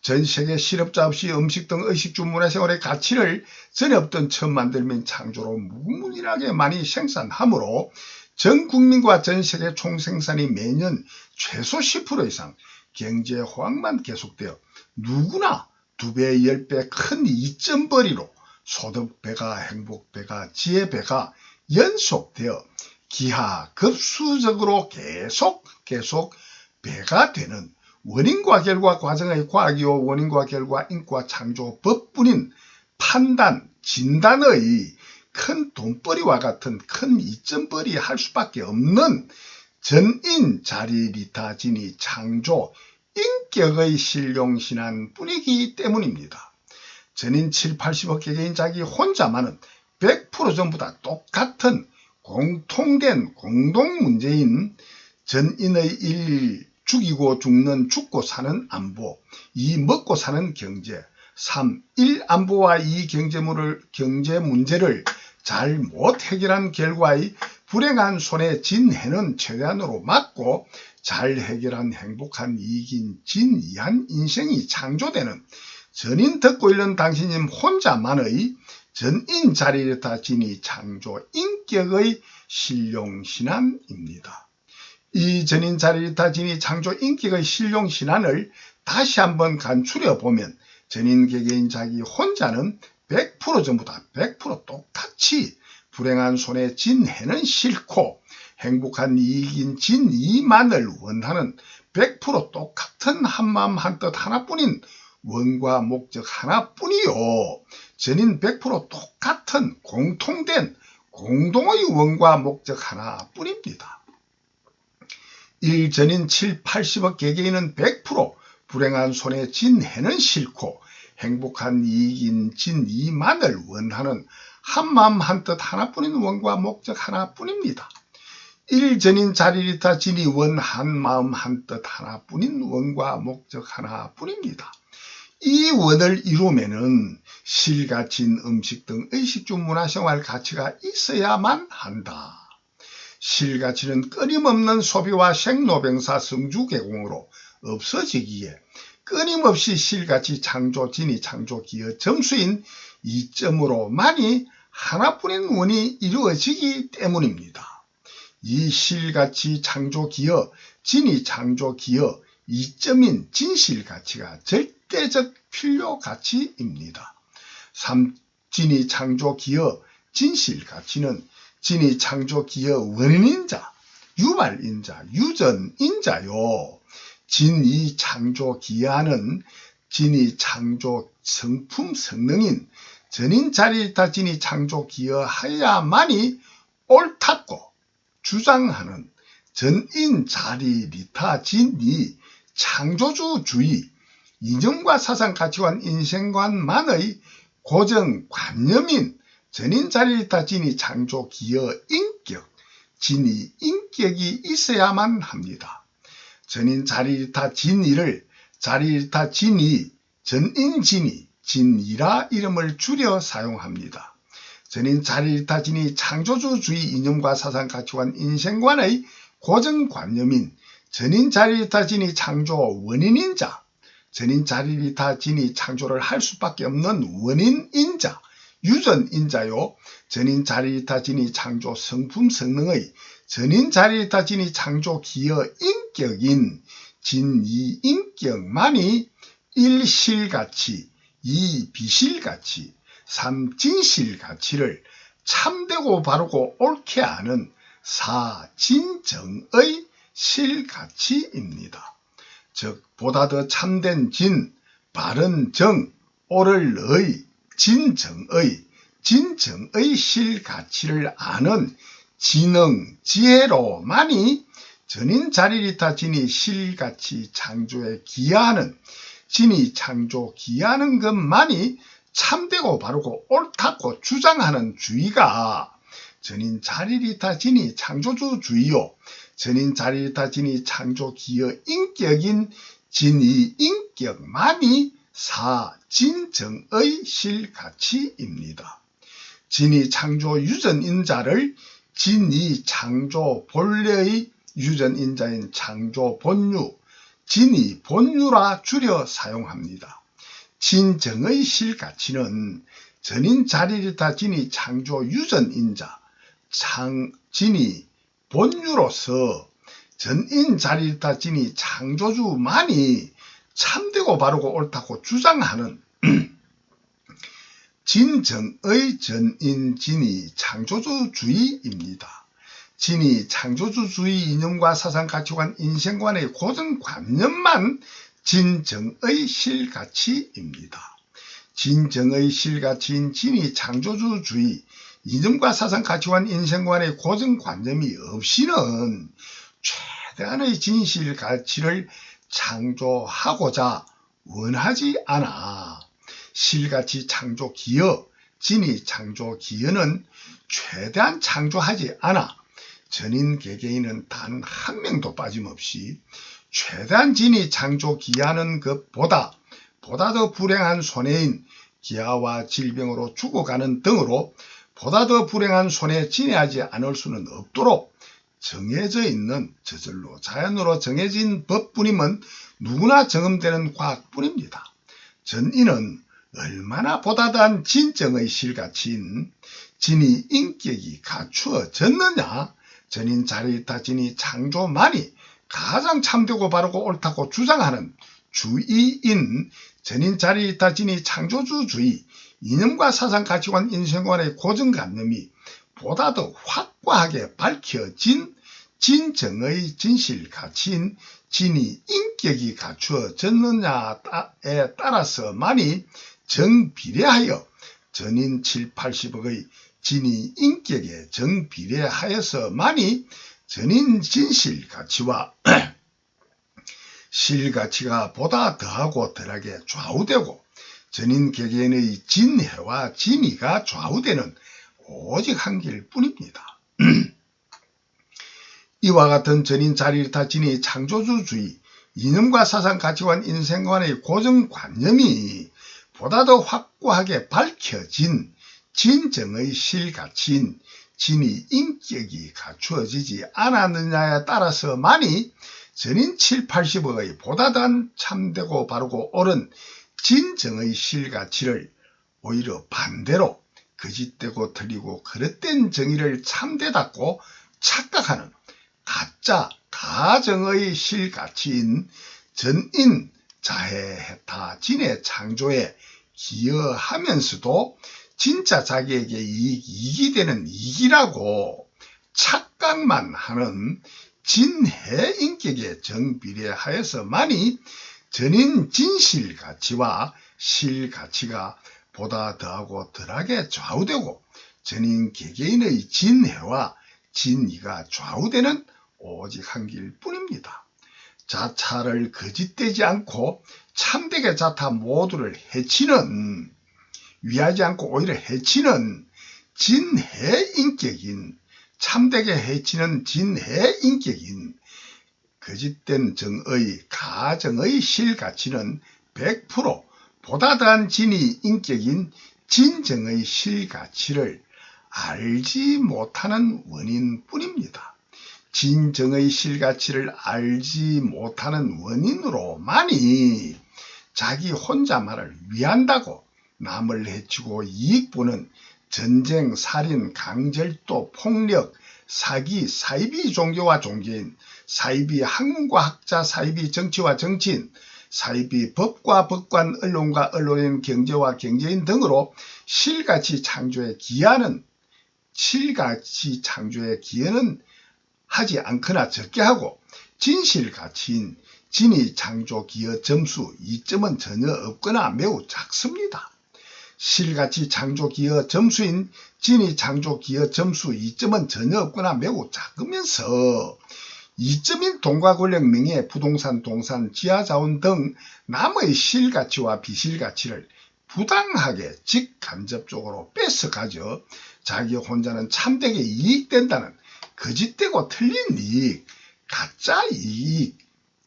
전 세계 실업자 없이 음식 등 의식주 문화생활의 가치를 전에 없던 처음 만들면 창조로 무궁무진하게 많이 생산하므로 전 국민과 전 세계 총생산이 매년 최소 10% 이상 경제 호황만 계속되어 누구나 2배, 10배 큰 이점벌이로 소득배가, 행복배가, 지혜배가 연속되어 기하급수적으로 계속 배가 되는 원인과 결과 과정의 과학이요 원인과 결과 인과 창조 법뿐인 판단, 진단의 큰 돈벌이와 같은 큰 이점벌이 할 수밖에 없는 전인 자리리타 진이 창조 인격의 신룡신안 뿐이기 때문입니다. 전인 7, 80억 개개인 자기 혼자만은 100% 전부 다 똑같은 공통된 공동문제인 전인의 1. 죽이고 죽는 죽고 사는 안보, 2. 먹고 사는 경제, 3. 1. 안보와 2. 경제 문제를 잘 못 해결한 결과의 불행한 손에 진 해는 최대한으로 막고 잘 해결한 행복한 이익인 진이한 인생이 창조되는 전인 듣고 있는 당신님 혼자만의 전인 자리리타 진이 창조 인격의 신룡신안입니다. 이 전인 자리리타 진이 창조 인격의 신룡신안을 다시 한번 간추려 보면 전인 개개인 자기 혼자는 100% 전부 다 100% 똑같이 불행한 손에 진 해는 싫고 행복한 이익인 진 이만을 원하는 100% 똑같은 한마음 한뜻 하나뿐인 원과 목적 하나뿐이요. 전인 100% 똑같은 공통된 공동의 원과 목적 하나뿐입니다. 1. 전인 7, 80억 개개인은 100% 불행한 손에 진 해는 싫고 행복한 이익인 진 이만을 원하는 한마음 한뜻 하나뿐인 원과 목적 하나뿐입니다. 1. 전인 자리리타 진이 원 한마음 한뜻 하나뿐인 원과 목적 하나뿐입니다. 이 원을 이루면은 실과 진, 음식 등 의식주 문화생활 가치가 있어야만 한다. 실과 진은 끊임없는 소비와 생로병사 성주개공으로 없어지기에 끊임없이 실가치 창조 진이 창조 기여 점수인 2점으로만이 하나뿐인 원이 이루어지기 때문입니다. 이 실가치 창조 기여 진이 창조 기여 2점인 진실가치가 절대적 필요가치입니다. 3. 진이 창조 기여 진실가치는 진이 창조 기여 원인인자, 유발인자, 유전인자요. 진이 창조 기여하는 진이 창조 성품 성능인 전인 자리리타 진이 창조 기여하여야만이 옳다고 주장하는 전인 자리리타 진이 창조주주의, 이념과 사상 가치관 인생관만의 고정관념인 전인 자리리타 진이 창조 기여 인격, 진이 인격이 있어야만 합니다. 전인 자리리타 진이를 자리리타 진이, 전인 진이, 진이라 이름을 줄여 사용합니다. 전인 자리리타 진이 창조주주의 이념과 사상 가치관 인생관의 고정관념인 전인 자리리타 진이 창조 원인인자, 전인 자리리타 진이 창조를 할 수밖에 없는 원인인자, 유전인자요. 전인 자리리타 진이 창조 성품 성능의 전인 자리리타 진이 창조 기여 인격인 진이 인격만이 1. 실가치, 2. 비실가치, 3. 진실가치를 참되고 바르고 옳게 아는 4. 진정의 실가치입니다. 즉 보다 더 참된 진, 바른 정, 옳을 의, 진정의 실가치를 아는 지능, 지혜로만이 전인 자리리타 진이 실가치 창조에 기여하는 진이 창조 기여하는 것만이 참되고 바르고 옳다고 주장하는 주의가 전인 자리리타 진이 창조주주의요. 전인 자리리타 진이 창조 기여 인격인 진이 인격만이 4. 진정의 실가치입니다. 진이 창조 유전인자를 진이 창조 본래의 유전인자인 창조 본유, 진이 본유라 줄여 사용합니다. 진정의 실가치는 전인 자리리타 진이 창조 유전인자, 진이 본유로서 전인 자리리타 진이 창조주만이 참되고 바르고 옳다고 주장하는 진정의 전인 진이 창조주주의입니다. 진이 창조주주의 이념과 사상 가치관 인생관의 고정관념만 진정의 실가치입니다. 진정의 실가치인 진이 창조주주의 이념과 사상 가치관 인생관의 고정관념이 없이는 최대한의 진실 가치를 창조하고자 원하지 않아. 실가치 창조 기여, 진의 창조 기여는 최대한 창조하지 않아. 전인 개개인은 단 한 명도 빠짐없이 최대한 진의 창조 기여하는 것보다 보다 더 불행한 손해인 기아와 질병으로 죽어가는 등으로 보다 더 불행한 손해에 지내하지 않을 수는 없도록 정해져 있는 저절로 자연으로 정해진 법뿐임은 누구나 경험되는 과학뿐입니다. 전인은 얼마나 보다 더한 진정의 실가치인 진의 인격이 갖추어졌느냐. 전인 자리있다 진의 창조만이 가장 참되고 바르고 옳다고 주장하는 주의인 전인 자리있다 진의 창조주주의, 이념과 사상 가치관 인생관의 고정관념이 보다 더 확고하게 밝혀진 진정의 진실 가치인 진의 인격이 갖추어졌느냐에 따라서만이 정비례하여 전인 7, 80억의 진의 인격에 정비례하여서만이 전인 진실 가치와 실가치가 보다 더하고 덜하게 좌우되고 전인 개개인의 진해와 진의가 좌우되는 오직 한 길뿐입니다. 이와 같은 전인 자리일타 진의 창조주주의, 이념과 사상 가치관 인생관의 고정관념이 보다 더 확고하게 밝혀진 진정의 실가치인 진의 인격이 갖추어지지 않았느냐에 따라서만이 전인 7, 80억의 보다 더한 참되고 바르고 옳은 진정의 실가치를 오히려 반대로 거짓되고 틀리고 그릇된 정의를 참되답고 착각하는 가짜 가정의 실가치인 전인 자해해타 진의 창조에 기여하면서도 진짜 자기에게 이익이 되는 이익이라고 착각만 하는 진해 인격에 정비례하여서만이 전인 진실가치와 실가치가 보다 더하고 덜하게 좌우되고 전인 개개인의 진해와 진의가 좌우되는 오직 한 길뿐입니다. 자타를 거짓되지 않고 참되게 자타 모두를 해치는, 위하지 않고 오히려 해치는 진해 인격인, 참되게 해치는 진해 인격인 거짓된 정의 가정의 실가치는 100% 보다 더한 진의 인격인 진정의 실가치를 알지 못하는 원인뿐입니다. 진정의 실가치를 알지 못하는 원인으로만이 자기 혼자만을 위한다고 남을 해치고 이익 보는 전쟁, 살인, 강절도, 폭력, 사기, 사이비 종교와 종교인, 사이비 학문과 학자, 사이비 정치와 정치인, 사이비 법과 법관, 언론과 언론인, 경제와 경제인 등으로 실가치 창조에 기여는 하지 않거나 적게 하고 진실가치인 진의 창조 기여 점수 2점은 전혀 없거나 매우 작습니다. 실가치 창조 기여 점수인 진의 창조 기여 점수 2점은 전혀 없거나 매우 작으면서 2점인 돈과 권력, 명예, 부동산, 동산, 지하자원 등 남의 실가치와 비실가치를 부당하게 직간접적으로 뺏어가져 자기 혼자는 참되게 이익된다는 거짓되고 틀린 이익, 가짜 이익,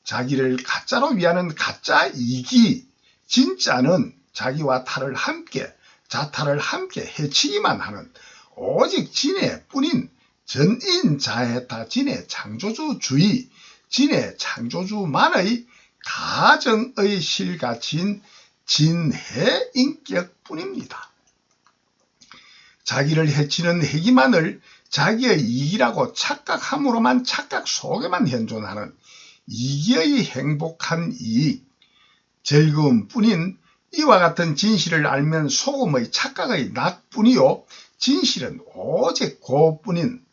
자기를 가짜로 위하는 가짜 이익이 진짜는 자기와 타를 함께, 자타를 함께 해치기만 하는 오직 진해뿐인 전인 자해타 진해 창조주주의, 진해 창조주만의 가정의 실가치인 진해 인격뿐입니다. 자기를 해치는 해기만을 자기의 이익이라고 착각함으로만 착각 속에만 현존하는 이기의 행복한 이익, 즐거움뿐인 이와 같은 진실을 알면 소금의 착각의 낙뿐이요 진실은 오직 그뿐인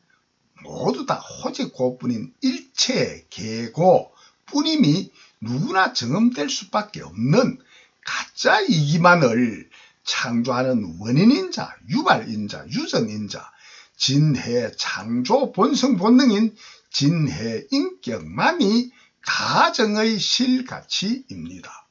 모두 다 오직 그뿐인 일체 계고 뿐임이 누구나 경험될 수밖에 없는 가짜 이기만을 창조하는 원인인자, 유발인자, 유전인자, 진해 창조 본성 본능인 진해 인격만이 가정의 실가치입니다.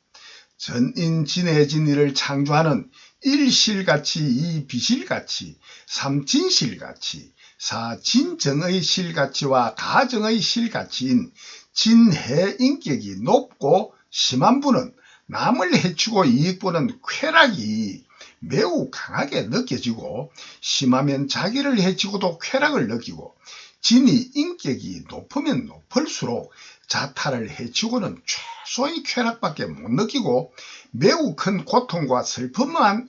전인 진해 진리를 창조하는 1실가치, 2비실가치, 3진실가치, 4진정의 실가치와 가정의 실가치인 진해 인격이 높고 심한 분은 남을 해치고 이익 보는 쾌락이 매우 강하게 느껴지고, 심하면 자기를 해치고도 쾌락을 느끼고, 진이 인격이 높으면 높을수록 자타를 해치고는 최소의 쾌락밖에 못 느끼고 매우 큰 고통과 슬픔만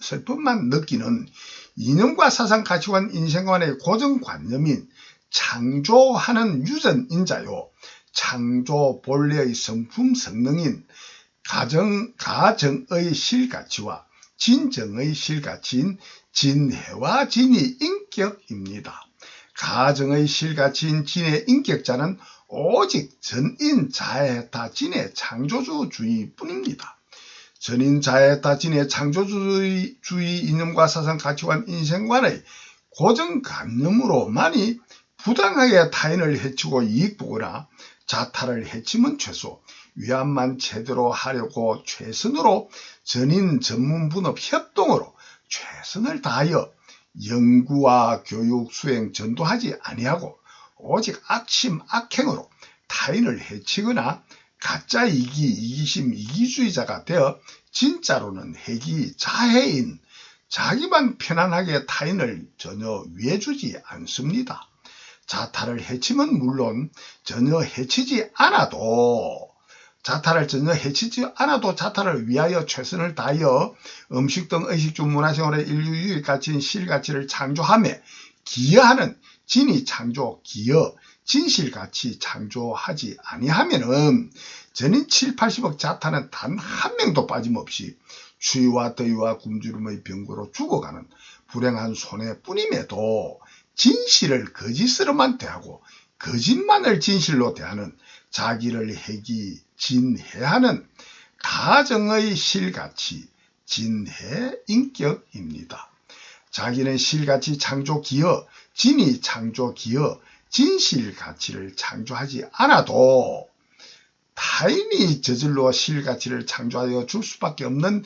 느끼는 이념과 사상, 가치관, 인생관의 고정관념인 창조하는 유전인자요, 창조 본래의 성품 성능인 가정의 실가치와 진정의 실가치인 진해와 진이 인격입니다. 가정의 실가치인 진의 인격자는 오직 전인 자해타 진의 창조주의 뿐입니다. 전인 자해타 진의 창조주의 이념과 사상, 가치관, 인생관의 고정관념으로만이 부당하게 타인을 해치고 이익 보거나 자타를 해치면 최소 위안만 제대로 하려고 최선으로 전인 전문분업 협동으로 최선을 다하여 연구와 교육, 수행, 전도하지 아니하고 오직 악심, 악행으로 타인을 해치거나 가짜 이기심, 이기주의자가 되어 진짜로는 해기, 자해인 자기만 편안하게 타인을 전혀 위해주지 않습니다. 자타를 해치면 물론 전혀 해치지 않아도 자타를 위하여 최선을 다하여 음식 등 의식주 문화생활의 인류 유익가치인 실가치를 창조하며 기여하는 진이 창조, 기여, 진실가치 창조하지 아니하면은 전인 7, 80억 자타는 단 한 명도 빠짐없이 추위와 더위와 굶주림의 병고로 죽어가는 불행한 손해뿐임에도 진실을 거짓으로만 대하고 거짓만을 진실로 대하는 자기를 해기, 진해하는 가정의 실가치, 진해 인격입니다. 자기는 실가치 창조 기여, 진이 창조 기여, 진실 가치를 창조하지 않아도 타인이 저절로 실가치를 창조하여 줄 수밖에 없는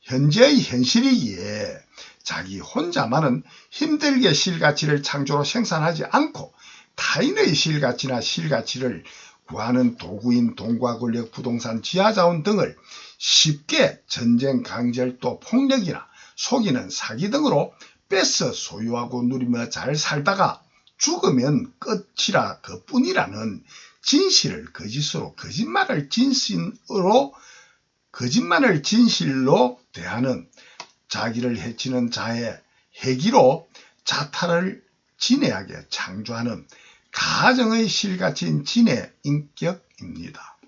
현재의 현실이기에 자기 혼자만은 힘들게 실가치를 창조로 생산하지 않고 타인의 실가치나 실가치를 구하는 도구인 돈과 권력, 부동산, 지하자원 등을 쉽게 전쟁, 강절도, 폭력이나 속이는 사기 등으로 뺏어 소유하고 누리며 잘 살다가 죽으면 끝이라 그뿐이라는 진실을 거짓으로, 거짓말을 진실로 대하는 자기를 해치는 자의 해기로 자타를 진해하게 창조하는 가정의 실가치인 진의 인격입니다.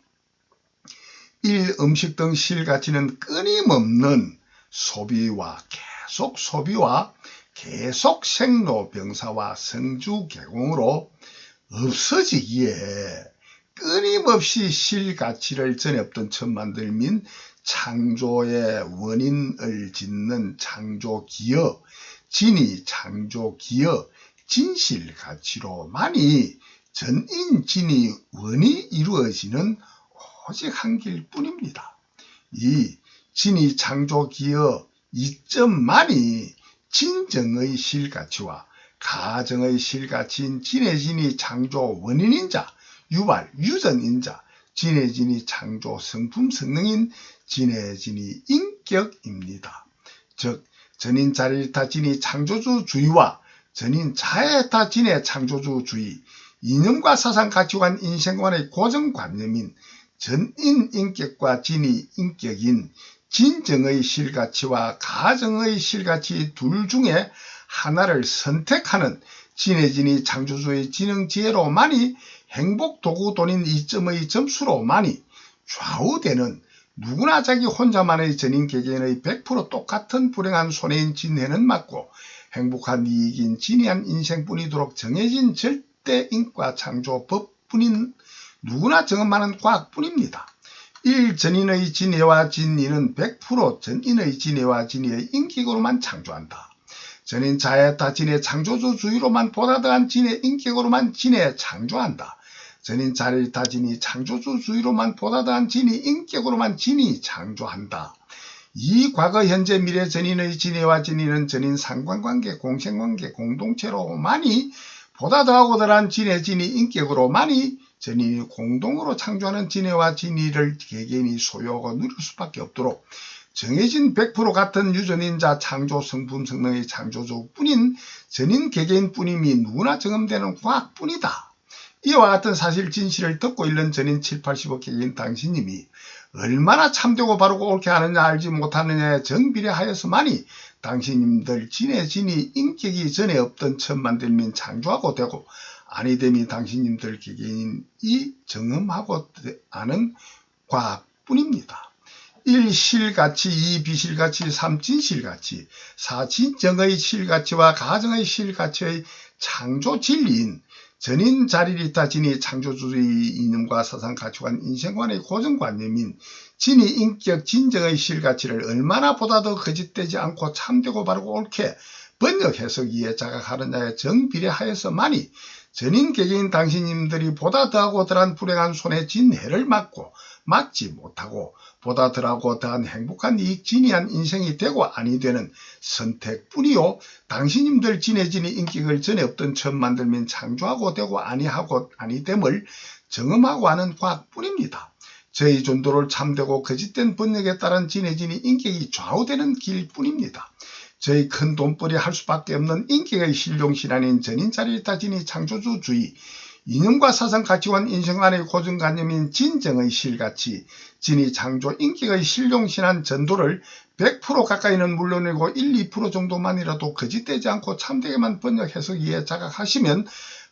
음식 등 실가치는 끊임없는 소비와 계속 생로병사와 성주개공으로 없어지기에 끊임없이 실가치를 전해없던 천만들민 창조의 원인을 짓는 창조기여, 진이 창조기여, 진실가치로만이 전인진이 원이 이루어지는 오직 한 길뿐입니다. 이 진이 창조기여 이점만이 진정의 실가치와 가정의 실가치인 진해진이 창조 원인인자, 유전인자, 진해진이 창조 성품 성능인 진해진이 인격입니다. 즉 전인 자리타 진이 창조주주의와 전인 자해타 진의 창조주주의, 이념과 사상, 가치관, 인생관의 고정관념인 전인 인격과 진이 인격인 진정의 실가치와 가정의 실가치 둘 중에 하나를 선택하는 진해진이 창조주의 지능지혜로만이 행복도구돈인 이점의 점수로만이 좌우되는 누구나 자기 혼자만의 전인개개인의 100% 똑같은 불행한 손해인 진해는 맞고 행복한 이익인 진이한 인생뿐이도록 정해진 절대인과 창조법뿐인 누구나 경험하는 과학뿐입니다. 전인의 진해와 진이는 100% 전인의 진해와 진이의 인격으로만 창조한다. 전인 자해타 진의 창조주주의로만 보다 더한 진의 인격으로만 진해 창조한다. 전인 자리타 진이 창조주주의로만 보다 더한 진이 인격으로만 진이 창조한다. 이 과거 현재 미래 전인의 진해와 진이는 전인 상관관계 공생관계 공동체로만이 보다 더하고 더한 진해 진이 인격으로만이 전인이 공동으로 창조하는 진해와 진이를 개개인이 소유하고 누릴 수밖에 없도록 정해진 100% 같은 유전인자 창조 성품 성능의 창조주뿐인 전인 개개인뿐임이 누구나 경험되는 과학뿐이다. 이와 같은 사실 진실을 듣고 있는 전인 7, 80억 개개인 당신님이 얼마나 참되고 바르고 옳게 하느냐 알지 못하느냐에 정비례하여서만이 당신님들 진의 진이 인격이 전에 없던 천만들민 창조하고 되고 아니됨이 당신님들 개개인이 경험하고 아는 과학뿐입니다. 1. 실가치, 2. 비실가치, 3. 진실가치, 4. 진정의 실가치와 가정의 실가치의 창조 진리인 전인 자리리타 진이 창조주의 이념과 사상 가치관 인생관의 고정관념인 진이 인격 진정의 실가치를 얼마나 보다 더 거짓되지 않고 참되고 바르고 옳게 번역 해석 이해 자각하느냐에 정비례하여서만이 전인 개개인 당신님들이 보다 더하고 더한 불행한 손에 진해를 막지 못하고 보다 더하고 더한 행복한 이익 진이한 인생이 되고 아니 되는 선택뿐이요 당신님들 진의 진이 인격을 전에 없던 처음 만들면 창조하고 되고 아니하고 아니됨을 경험하고 하는 과학뿐입니다. 저희 존도를 참되고 거짓된 번역에 따른 진의 진이 인격이 좌우되는 길뿐입니다. 저희 큰 돈벌이 할 수밖에 없는 인격의 실용신앙인 전인 자리리타 진이 창조주주의 이념과 사상 가치관 인생관의 고정관념인 진정의 실가치 진이 창조 인격의 실용신앙 전도를 100% 가까이는 물론이고 1, 2% 정도만이라도 거짓되지 않고 참되게만 번역 해석 이해 자각하시면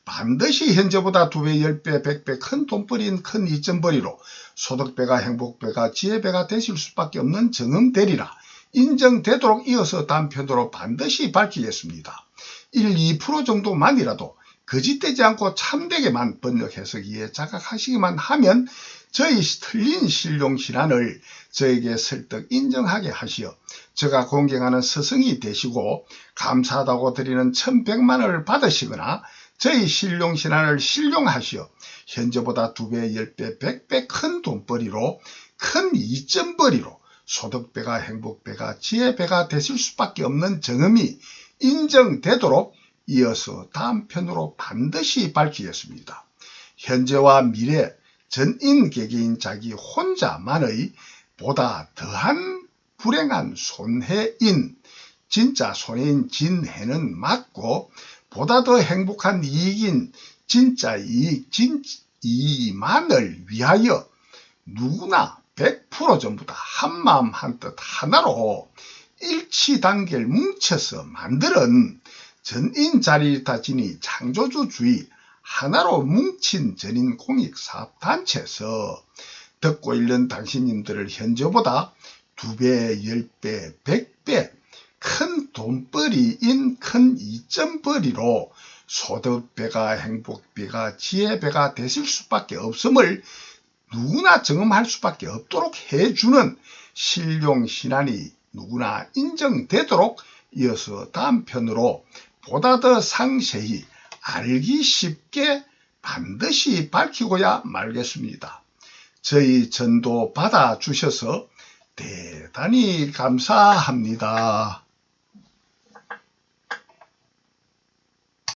반드시 현재보다 2배, 10배, 100배 큰 돈벌이인 큰 이점벌이로 소득배가 행복배가 지혜배가 되실 수밖에 없는 정음되리라. 인정되도록 이어서 단편으로 반드시 밝히겠습니다. 1, 2% 정도만이라도 거짓되지 않고 참되게만 번역 해석 이해 자각하시기만 하면 저희 틀린 신룡신안을 저에게 설득 인정하게 하시어 제가 공경하는 스승이 되시고 감사하다고 드리는 1100만원을 받으시거나 저희 신룡신안을 신룡하시어 현재보다 2배, 10배, 100배 큰 돈벌이로 큰 이점벌이로 소득배가 행복배가 지혜배가 되실 수밖에 없는 정음이 인정되도록 이어서 다음 편으로 반드시 밝히겠습니다. 현재와 미래 전인 개개인 자기 혼자만의 보다 더한 불행한 손해인 진짜 손해인 진해는 맞고 보다 더 행복한 이익인 진짜 이익 진이만을 위하여 누구나 100% 전부 다 한마음 한뜻 하나로 일치단결 뭉쳐서 만드는 전인 자리리타 진이 창조주주의 하나로 뭉친 전인 공익사업단체에서 듣고 있는 당신님들을 현재보다 2배, 10배, 100배 큰 돈벌이인 큰 이점벌이로 소득배가 행복배가 지혜배가 되실 수밖에 없음을 누구나 경험할 수밖에 없도록 해주는 신룡신안이 누구나 인정되도록 이어서 다음 편으로 보다 더 상세히 알기 쉽게 반드시 밝히고야 말겠습니다. 저희 전도 받아주셔서 대단히 감사합니다.